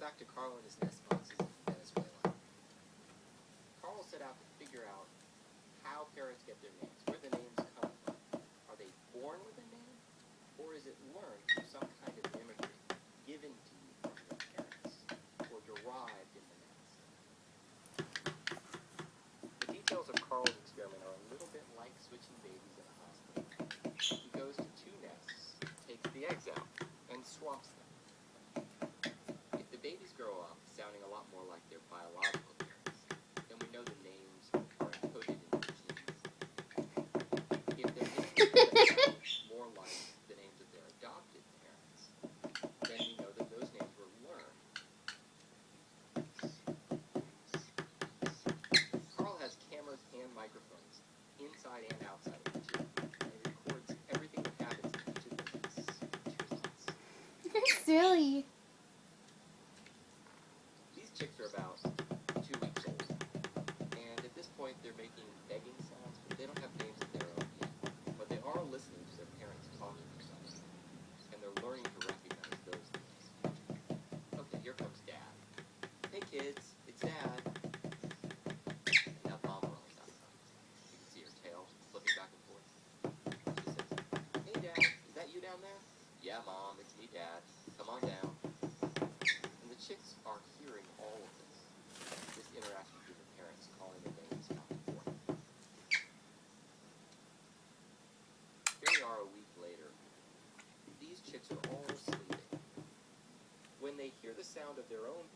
back to Carl and his nest boxes in Venezuela. Carl set out to figure out how parrots get their names, where the names come from. Are they born with a name, or is it learned through some kind of mimicry given to you from your parents, or derived in the nest? The details of Carl's experiment are a little bit like switching babies in a hospital. He goes to two nests, takes the eggs out, and swaps them. If the babies grow up sounding a lot more like their biological parents, then we know the names are encoded in the genes. If their names sound more like the names of their adopted parents, then we know that those names were learned. Carl has cameras and microphones inside and outside of the tube, and it records everything that happens in each of the nests. That's silly. These chicks are about 2 weeks old, and at this point they're making begging sounds, but they don't have names of their own yet. But they are listening to their parents talking to something, and they're learning to recognize those names. Okay, here comes Dad. Hey kids, it's Dad. And now Mama runs outside. You can see her tail flipping back and forth. She says, "Hey Dad, is that you down there?" "Yeah, Mom, it's me, Dad. Come on down." And the chicks are hearing all of this interaction between the parents calling their names back and forth. Here we are a week later. These chicks are all sleeping. When they hear the sound of their own